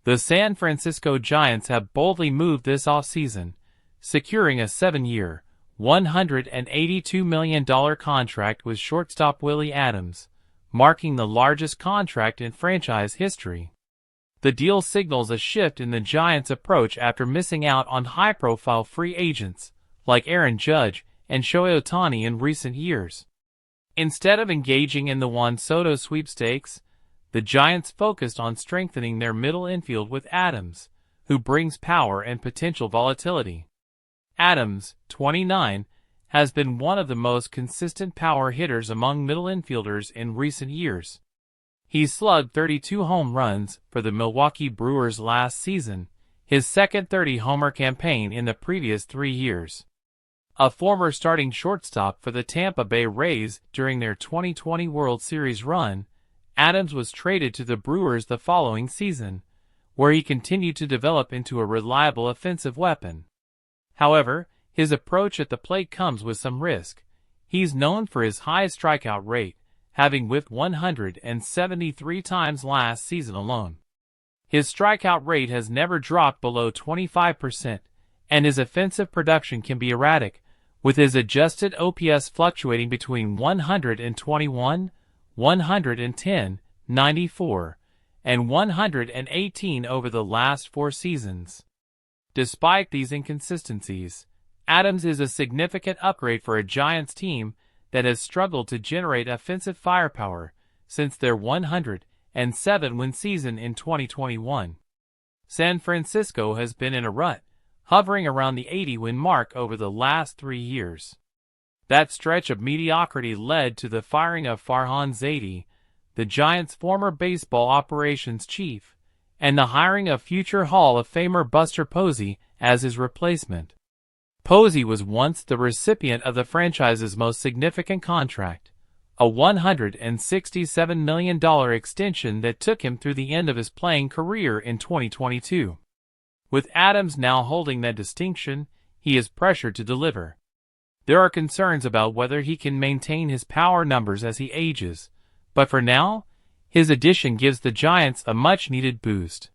The San Francisco Giants have boldly moved this offseason, securing a 7-year, $182 million contract with shortstop Willy Adames, marking the largest contract in franchise history. The deal signals a shift in the Giants' approach after missing out on high-profile free agents like Aaron Judge and Shohei Ohtani in recent years. Instead of engaging in the Juan Soto sweepstakes, the Giants focused on strengthening their middle infield with Adames, who brings power and potential volatility. Adames, 29, has been one of the most consistent power hitters among middle infielders in recent years. He slugged 32 home runs for the Milwaukee Brewers last season, his second 30-homer campaign in the previous 3 years. A former starting shortstop for the Tampa Bay Rays during their 2020 World Series run, Adames was traded to the Brewers the following season, where he continued to develop into a reliable offensive weapon. However, his approach at the plate comes with some risk. He's known for his high strikeout rate, having whiffed 173 times last season alone. His strikeout rate has never dropped below 25%, and his offensive production can be erratic, with his adjusted OPS fluctuating between 121, 110, 94, and 118 over the last 4 seasons. Despite these inconsistencies, Adames is a significant upgrade for a Giants team that has struggled to generate offensive firepower since their 107-win season in 2021. San Francisco has been in a rut, hovering around the 80-win mark over the last 3 years. That stretch of mediocrity led to the firing of Farhan Zaidi, the Giants' former baseball operations chief, and the hiring of future Hall of Famer Buster Posey as his replacement. Posey was once the recipient of the franchise's most significant contract, a $167 million extension that took him through the end of his playing career in 2022. With Adames now holding that distinction, he is pressured to deliver. There are concerns about whether he can maintain his power numbers as he ages, but for now, his addition gives the Giants a much-needed boost.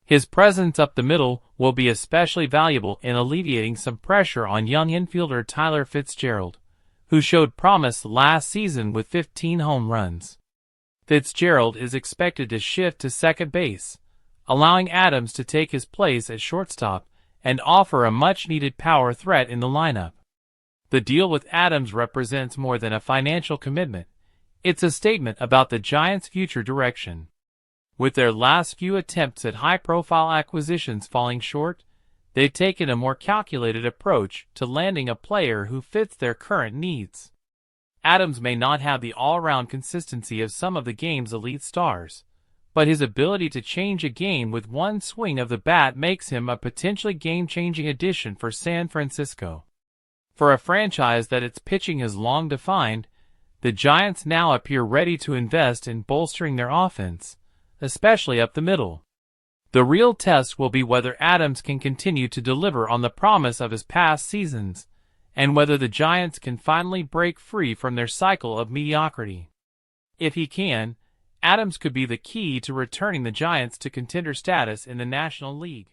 His presence up the middle will be especially valuable in alleviating some pressure on young infielder Tyler Fitzgerald, who showed promise last season with 15 home runs. Fitzgerald is expected to shift to second base, allowing Adames to take his place at shortstop and offer a much-needed power threat in the lineup. The deal with Adames represents more than a financial commitment. It's a statement about the Giants' future direction. With their last few attempts at high-profile acquisitions falling short, they've taken a more calculated approach to landing a player who fits their current needs. Adames may not have the all-around consistency of some of the game's elite stars, but his ability to change a game with one swing of the bat makes him a potentially game-changing addition for San Francisco. For a franchise that its pitching has long defined, the Giants now appear ready to invest in bolstering their offense, especially up the middle. The real test will be whether Adames can continue to deliver on the promise of his past seasons, and whether the Giants can finally break free from their cycle of mediocrity. If he can, Adames could be the key to returning the Giants to contender status in the National League.